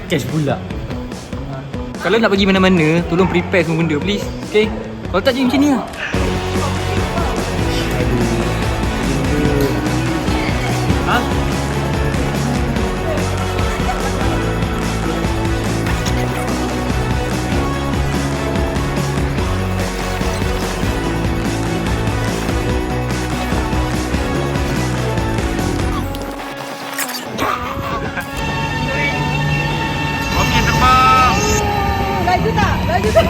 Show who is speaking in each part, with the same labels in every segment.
Speaker 1: cash pula. Kalau nak pergi mana-mana, tolong prepare semua benda please. Okay? Kalau tak jadi macam ni lah. Ha? Okey, terbang.
Speaker 2: Laju tak? Laju tak?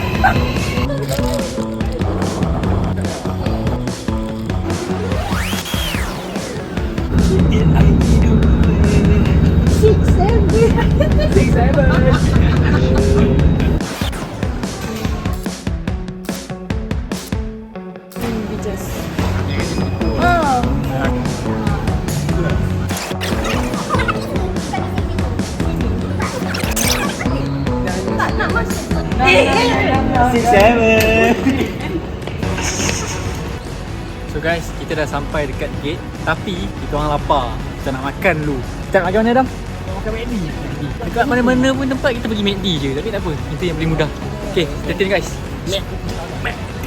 Speaker 2: Six, seven. Beaches. Oh. Tak nak masuk.
Speaker 1: Six, seven. So guys, kita dah sampai dekat gate. Tapi kita orang lapar. Kita nak makan dulu. Kita nak makan mana Adam? Nak makan McD. Dekat mana-mana pun tempat kita pergi McD je. Tapi tak apa, itu yang paling mudah. Okay, stay tune guys. McD.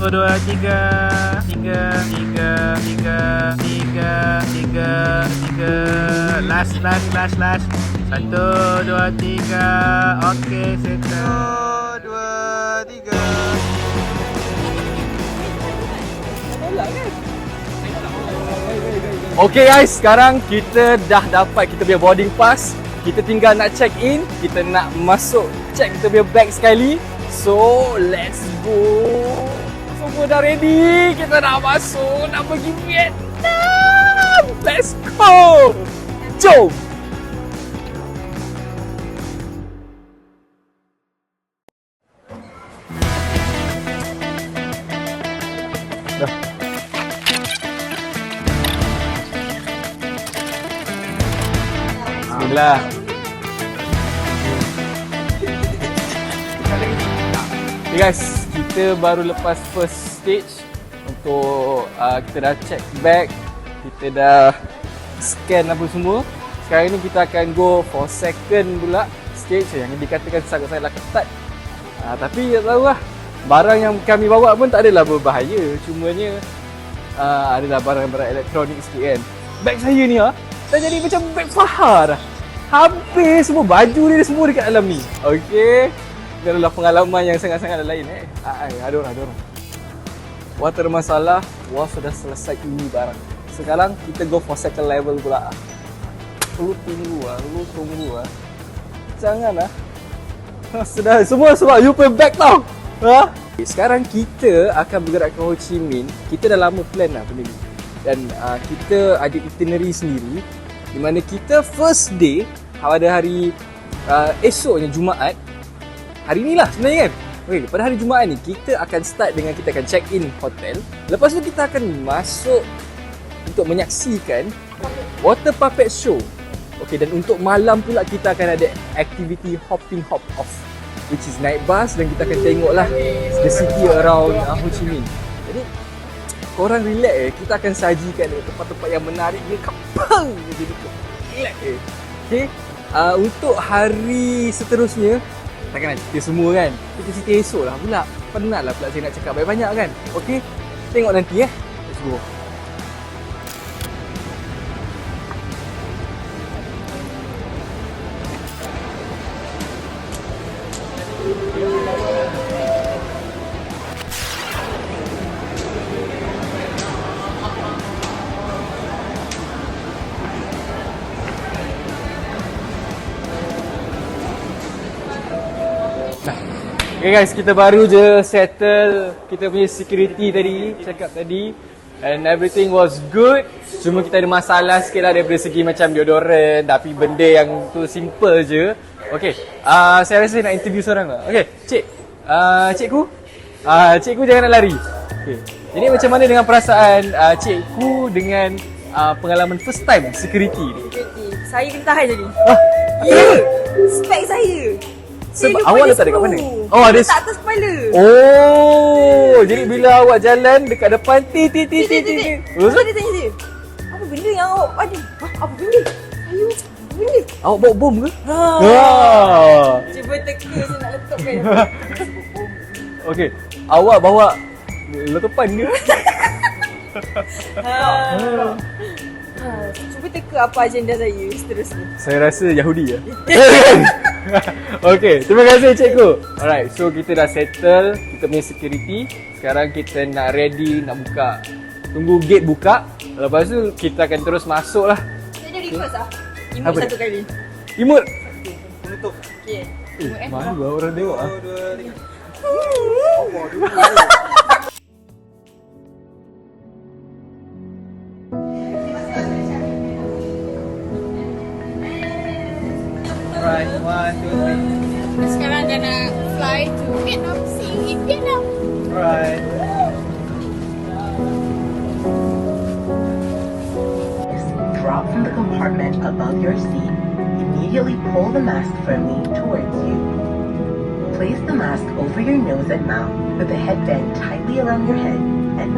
Speaker 1: Satu, dua, tiga, last. Satu, dua, tiga. Okey, satu, dua, tiga. Okay guys, sekarang kita dah dapat kita punya boarding pass. Kita tinggal nak check in. Kita nak masuk check kita punya bag sekali. So, let's go. Semua dah ready. Kita nak masuk, nak pergi Vietnam. Let's go. Jom. Dah. Bismillah. Okay guys, kita baru lepas first stage untuk kita dah check bag, kita dah scan apa semua. Sekarang ni kita akan go for second pula stage yang dikatakan sangat-sangatlah ketat. Tapi tak tahu lah, barang yang kami bawa pun tak adalah berbahaya. Cumanya adalah barang-barang elektronik sikit kan. Bag saya ni dah jadi macam bag Fahar dah. Hampir semua baju dia semua dekat dalam ni. Okay, ini adalah pengalaman yang sangat-sangat lain ada orang. Wah, tak ada masalah. Wah, sudah selesai ini barang. Sekarang kita go for second level pula. Lu tunggu lah. Jangan lah. Sudah semua sebab you pay back tau. Sekarang kita akan bergerak ke Ho Chi Minh. Kita dah lama plan lah benda ni. Dan kita ada itinerary sendiri, di mana kita first day pada hari esoknya Jumaat. Hari ni lah sebenarnya kan. Okay, pada hari Jumaat ni kita akan start dengan kita akan check in hotel. Lepas tu kita akan masuk untuk menyaksikan water puppet show. Okay, dan untuk malam pula kita akan ada activity hopping hop off, which is naik bus dan kita akan tengok lah the city around Ho Chi Minh. Jadi korang relax kita akan sajikan tempat-tempat yang menarik dia kapang je gitu. Relax Okay, untuk hari seterusnya takkan nak cerita semua kan. Kita cerita esok lah pula. Penat lah pula saya nak cakap banyak-banyak kan. Okay, tengok nanti let's go. Okay guys, kita baru je settle kita punya security tadi, check up tadi, and everything was good. Cuma kita ada masalah sikit lah daripada segi macam deodorant, tapi benda yang tu simple je. Okay, saya rasa nak interview seorang lah. Okay, cikgu, Cikgu jangan nak lari. Okay. Jadi macam mana dengan perasaan cikgu dengan pengalaman first time security ni?
Speaker 2: Saya kena tahan jadi.
Speaker 1: Ya.
Speaker 2: Spek saya.
Speaker 1: Sebab awak letak dekat mana? Oh, ada
Speaker 2: letak atas kepala.
Speaker 1: Oh, jadi bila awak jalan dekat depan ti.
Speaker 2: Dia tanya saya, apa benda yang awak ada? Apa benda? Saya, apa benda?
Speaker 1: Awak bawa bom ke?
Speaker 2: Cuba teka saya nak letupkan.
Speaker 1: Okey, awak bawa letupan ke?
Speaker 2: Cuba teka apa agenda saya seterusnya.
Speaker 1: Saya rasa Yahudi ya. Okey, terima kasih cikgu. Alright, so kita dah settle kita punya security. Sekarang kita nak ready nak buka. Tunggu gate buka. Lepas tu kita akan terus masuk lah.
Speaker 2: Saya jadi first lah. Imut
Speaker 1: Apa
Speaker 2: satu kali.
Speaker 1: Imut.
Speaker 3: Penutup.
Speaker 2: Okay.
Speaker 1: Malu lah orang tengok ah.
Speaker 3: 2, 3. Alright, 1, 2, 3.
Speaker 2: Sekarang dia nak fly to Vietnam. See in Vietnam.
Speaker 3: Alright.
Speaker 4: Drop from the compartment above your seat. Immediately pull the mask firmly towards you. Place the mask over your nose and mouth with the headband tightly around your head and